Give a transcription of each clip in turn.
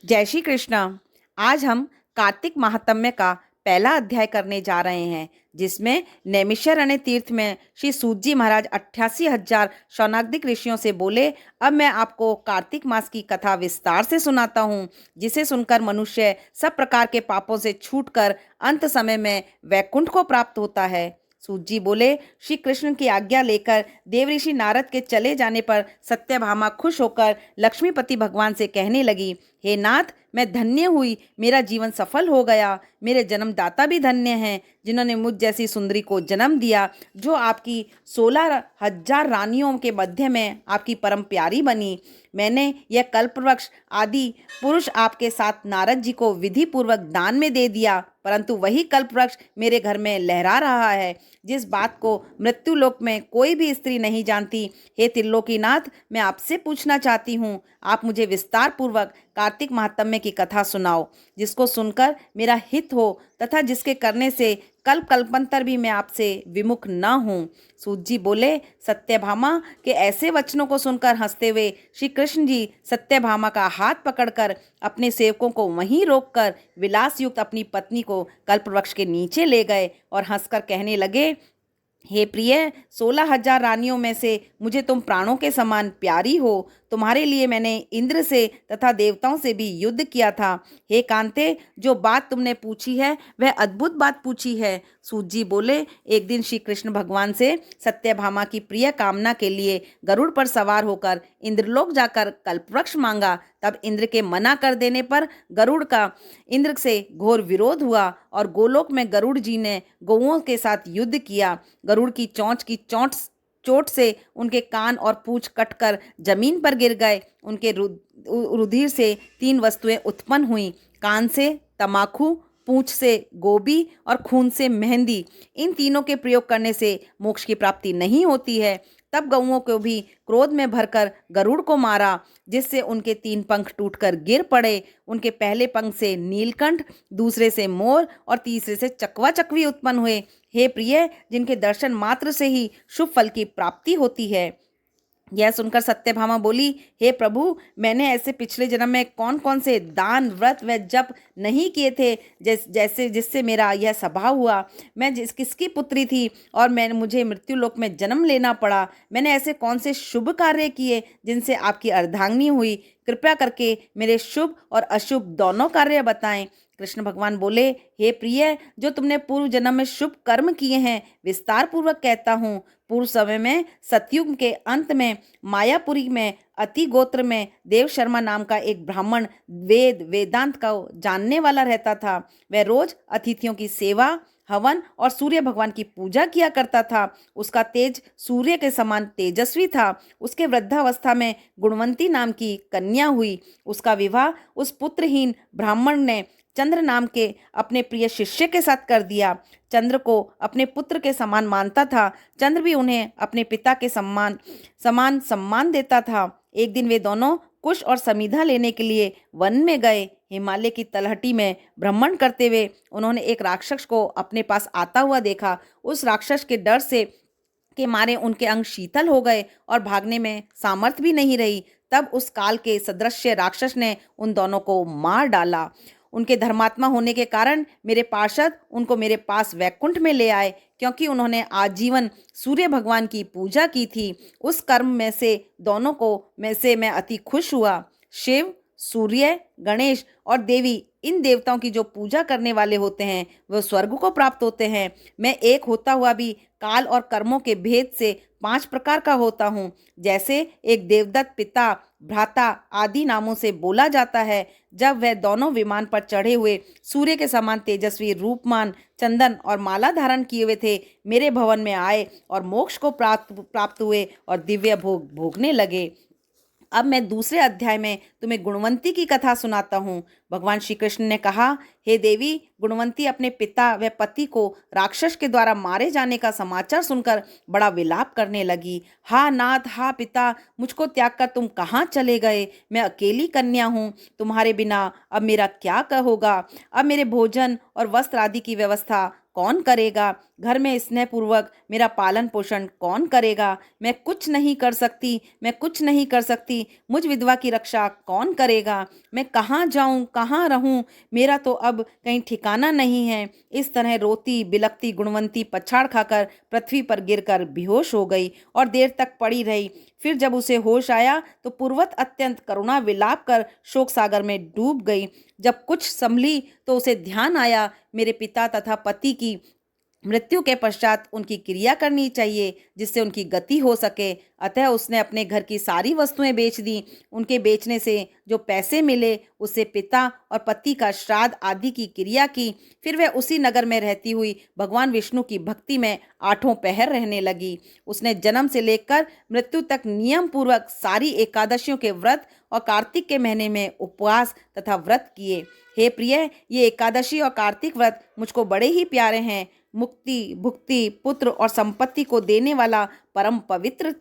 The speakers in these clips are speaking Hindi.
जय श्री कृष्ण। आज हम कार्तिक महात्म्य का पहला अध्याय करने जा रहे हैं, जिसमें नैमिषारण्य तीर्थ में श्री सूत जी महाराज 88,000 शौनकादिक ऋषियों से बोले। अब मैं आपको कार्तिक मास की कथा विस्तार से सुनाता हूँ, जिसे सुनकर मनुष्य सब प्रकार के पापों से छूटकर अंत समय में वैकुंठ को प्राप्त होता है। सूत जी बोले, श्री कृष्ण की आज्ञा लेकर देवऋषि नारद के चले जाने पर सत्यभामा खुश होकर लक्ष्मीपति भगवान से कहने लगी, हे नाथ, मैं धन्य हुई, मेरा जीवन सफल हो गया। मेरे जन्मदाता भी धन्य हैं, जिन्होंने मुझ जैसी सुंदरी को जन्म दिया, जो आपकी 16,000 रानियों के मध्य में आपकी परम प्यारी बनी। मैंने यह कल्पवृक्ष आदि पुरुष आपके साथ नारद जी को विधि पूर्वक दान में दे दिया, परंतु वही कल्पवृक्ष मेरे घर में लहरा रहा है, जिस बात को मृत्युलोक में कोई भी स्त्री नहीं जानती। हे त्रिलोकीनाथ, मैं आपसे पूछना चाहती हूँ, आप मुझे विस्तार पूर्वक कार्तिक महात्म्य की कथा सुनाओ, जिसको सुनकर मेरा हित हो तथा जिसके करने से कल्प कल्पांतर भी मैं आपसे विमुख न हूँ। सूत जी बोले, सत्यभामा के ऐसे वचनों को सुनकर हंसते हुए श्री कृष्ण जी सत्यभामा का हाथ पकड़कर अपने सेवकों को वहीं रोककर विलास युक्त अपनी पत्नी को कल्पवृक्ष के नीचे ले गए और हंसकर कहने लगे, हे प्रिय, 16,000 रानियों में से मुझे तुम प्राणों के समान प्यारी हो। तुम्हारे लिए मैंने इंद्र से तथा देवताओं से भी युद्ध किया था। हे कांते, जो बात तुमने पूछी है वह अद्भुत बात पूछी है। सूत जी बोले, एक दिन श्री कृष्ण भगवान से सत्यभामा की प्रिय कामना के लिए गरुड़ पर सवार होकर इंद्रलोक जाकर कल्पवृक्ष मांगा। तब इंद्र के मना कर देने पर गरुड़ का इंद्र से घोर विरोध हुआ और गोलोक में गरुड़ जी ने गौओं के साथ युद्ध किया। गरुड़ की चोंच की चोट से उनके कान और पूंछ कटकर जमीन पर गिर गए। उनके रुधिर से 3 वस्तुएं उत्पन्न हुई, कान से तमाकू, पूंछ से गोभी और खून से मेहंदी। इन तीनों के प्रयोग करने से मोक्ष की प्राप्ति नहीं होती है। तब गौओं को भी क्रोध में भरकर गरुड़ को मारा, जिससे उनके 3 पंख टूटकर गिर पड़े। उनके पहले पंख से नीलकंठ, दूसरे से मोर और तीसरे से चकवा चकवी उत्पन्न हुए। हे प्रिय, जिनके दर्शन मात्र से ही शुभ फल की प्राप्ति होती है। यह सुनकर सत्यभामा बोली, हे प्रभु, मैंने ऐसे पिछले जन्म में कौन कौन से दान, व्रत व जप नहीं किए थे, जैसे जिससे मेरा यह स्वभाव हुआ। मैं किसकी पुत्री थी और मुझे मृत्युलोक में जन्म लेना पड़ा। मैंने ऐसे कौन से शुभ कार्य किए जिनसे आपकी अर्धांगिनी हुई। कृपया करके मेरे शुभ और अशुभ दोनों कार्य बताएं। कृष्ण भगवान बोले, हे प्रिय, जो तुमने पूर्व जन्म में शुभ कर्म किए हैं विस्तार पूर्वक कहता हूँ। पूर्व समय में सतयुग के अंत में मायापुरी में अति गोत्र में देव शर्मा नाम का एक ब्राह्मण वेदांत का जानने वाला रहता था। वह रोज अतिथियों की सेवा, हवन और सूर्य भगवान की पूजा किया करता था। उसका तेज सूर्य के समान तेजस्वी था। उसके वृद्धावस्था में गुणवंती नाम की कन्या हुई। उसका विवाह उस पुत्रहीन ब्राह्मण ने चंद्र नाम के अपने प्रिय शिष्य के साथ कर दिया। चंद्र को अपने पुत्र के समान मानता था। चंद्र भी उन्हें अपने पिता के समान सम्मान देता था। एक दिन वे दोनों कुश और समीधा लेने के लिए वन में गए। हिमालय की तलहटी में भ्रमण करते हुए उन्होंने एक राक्षस को अपने पास आता हुआ देखा। उस राक्षस के डर से के मारे उनके अंग शीतल हो गए और भागने में सामर्थ्य भी नहीं रही। तब उस काल के सदृश्य राक्षस ने उन दोनों को मार डाला। उनके धर्मात्मा होने के कारण मेरे पार्षद उनको मेरे पास वैकुंठ में ले आए, क्योंकि उन्होंने आजीवन सूर्य भगवान की पूजा की थी। उस कर्म में से दोनों को में से मैं अति खुश हुआ। शिव, सूर्य, गणेश और देवी, इन देवताओं की जो पूजा करने वाले होते हैं वह स्वर्ग को प्राप्त होते हैं। मैं एक होता हुआ भी काल और कर्मों के भेद से 5 प्रकार का होता हूँ। जैसे एक देवदत्त पिता, भ्राता आदि नामों से बोला जाता है। जब वह दोनों विमान पर चढ़े हुए सूर्य के समान तेजस्वी रूपमान, चंदन और माला धारण किए हुए थे, मेरे भवन में आए और मोक्ष को प्राप्त हुए और दिव्य भोग भोगने लगे। अब मैं दूसरे अध्याय में तुम्हें गुणवंती की कथा सुनाता हूँ। भगवान श्री कृष्ण ने कहा, हे देवी, गुणवंती अपने पिता व पति को राक्षस के द्वारा मारे जाने का समाचार सुनकर बड़ा विलाप करने लगी। हा नाथ, हा पिता, मुझको त्याग कर तुम कहाँ चले गए? मैं अकेली कन्या हूँ, तुम्हारे बिना अब मेरा क्या होगा? अब मेरे भोजन और वस्त्र आदि की व्यवस्था कौन करेगा? घर में स्नेहपूर्वक मेरा पालन पोषण कौन करेगा? मैं कुछ नहीं कर सकती, मैं कुछ नहीं कर सकती। मुझ विधवा की रक्षा कौन करेगा? मैं कहाँ जाऊँ, कहाँ रहूँ? मेरा तो अब कहीं ठिकाना नहीं है। इस तरह रोती बिलखती गुणवंती पछाड़ खाकर पृथ्वी पर गिरकर बेहोश हो गई और देर तक पड़ी रही। फिर जब उसे होश आया तो पूर्वत अत्यंत करुणा विलाप कर शोक सागर में डूब गई। जब कुछ संभली तो उसे ध्यान आया, मेरे पिता तथा पति की मृत्यु के पश्चात उनकी क्रिया करनी चाहिए जिससे उनकी गति हो सके। अतः उसने अपने घर की सारी वस्तुएं बेच दी। उनके बेचने से जो पैसे मिले उससे पिता और पति का श्राद्ध आदि की क्रिया की। फिर वह उसी नगर में रहती हुई भगवान विष्णु की भक्ति में आठों पहर रहने लगी। उसने जन्म से लेकर मृत्यु तक नियम पूर्वक सारी एकादशियों के व्रत और कार्तिक के महीने में उपवास तथा व्रत किए। हे प्रिय, ये एकादशी और कार्तिक व्रत मुझको बड़े ही प्यारे हैं। मुक्ति, भुक्ति, पुत्र और संपत्ति को देने वाला परम पवित्र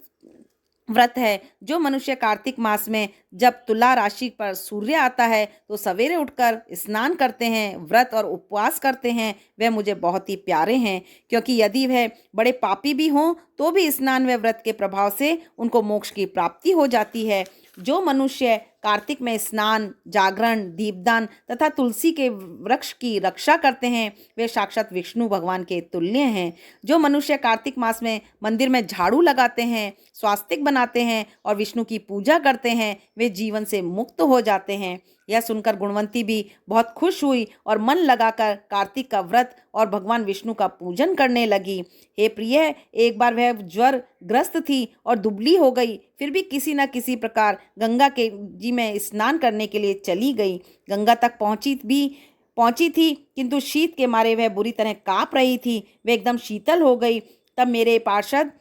व्रत है। जो मनुष्य कार्तिक मास में जब तुला राशि पर सूर्य आता है तो सवेरे उठकर स्नान करते हैं, व्रत और उपवास करते हैं, वे मुझे बहुत ही प्यारे हैं। क्योंकि यदि वह बड़े पापी भी हों तो भी स्नान व व्रत के प्रभाव से उनको मोक्ष की प्राप्ति हो जाती है। जो मनुष्य कार्तिक में स्नान, जागरण, दीपदान तथा तुलसी के वृक्ष की रक्षा करते हैं वे साक्षात विष्णु भगवान के तुल्य हैं। जो मनुष्य कार्तिक मास में मंदिर में झाड़ू लगाते हैं, स्वास्तिक बनाते हैं और विष्णु की पूजा करते हैं वे जीवन से मुक्त हो जाते हैं। यह सुनकर गुणवंती भी बहुत खुश हुई और मन लगाकर कार्तिक का व्रत और भगवान विष्णु का पूजन करने लगी। हे प्रिय, एक बार वह ज्वर ग्रस्त थी और दुबली हो गई, फिर भी किसी न किसी प्रकार गंगा के जी में स्नान करने के लिए चली गई। गंगा तक पहुंची थी किंतु शीत के मारे वह बुरी तरह कांप रही थी। वह एकदम शीतल हो गई। तब मेरे पार्षद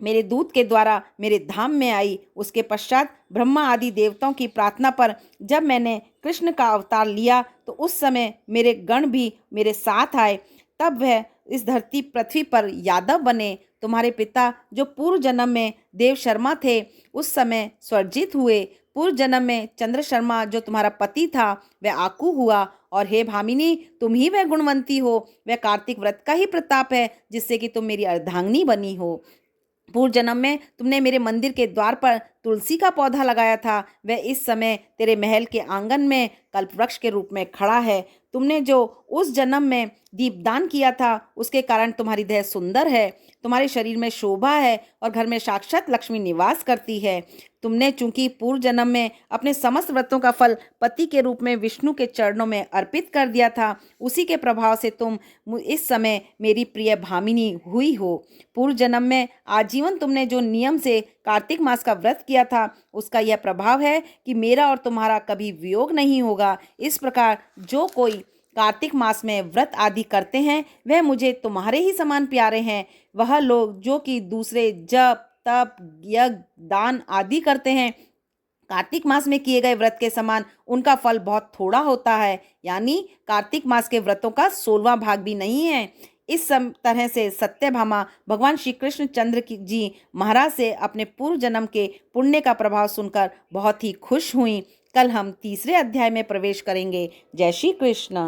मेरे दूत के द्वारा मेरे धाम में आई। उसके पश्चात ब्रह्मा आदि देवताओं की प्रार्थना पर जब मैंने कृष्ण का अवतार लिया तो उस समय मेरे गण भी मेरे साथ आए। तब वह इस धरती पृथ्वी पर यादव बने। तुम्हारे पिता जो पूर्व जन्म में देव शर्मा थे उस समय स्वर्जित हुए। पूर्व जन्म में चंद्र शर्मा जो तुम्हारा पति था वह आकू हुआ। और हे भामिनी, तुम ही वह गुणवंती हो। वह कार्तिक व्रत का ही प्रताप है जिससे कि तुम मेरी अर्धांगिनी बनी हो। पूर्व जन्म में तुमने मेरे मंदिर के द्वार पर तुलसी का पौधा लगाया था, वह इस समय तेरे महल के आंगन में कल्पवृक्ष के रूप में खड़ा है। तुमने जो उस जन्म में दीपदान किया था उसके कारण तुम्हारी देह सुंदर है, तुम्हारे शरीर में शोभा है और घर में साक्षात लक्ष्मी निवास करती है। तुमने चूंकि पूर्व जन्म में अपने समस्त व्रतों का फल पति के रूप में विष्णु के चरणों में अर्पित कर दिया था, उसी के प्रभाव से तुम इस समय मेरी प्रिय भामिनी हुई हो। पूर्व जन्म में आजीवन तुमने जो नियम से कार्तिक मास का व्रत किया था उसका यह प्रभाव है कि मेरा और तुम्हारा कभी वियोग नहीं होगा। इस प्रकार जो कोई कार्तिक मास में व्रत आदि करते हैं वह मुझे तुम्हारे ही समान प्यारे हैं। वह लोग जो कि दूसरे जप, तप, यज्ञ, दान आदि करते हैं, कार्तिक मास में किए गए व्रत के समान उनका फल बहुत थोड़ा होता है, यानी कार्तिक मास के व्रतों का 16वां भाग भी नहीं है। इस तरह से सत्यभामा भगवान श्री कृष्ण चंद्र जी महाराज से अपने पूर्व जन्म के पुण्य का प्रभाव सुनकर बहुत ही खुश हुई। कल हम तीसरे अध्याय में प्रवेश करेंगे। जय श्री कृष्ण।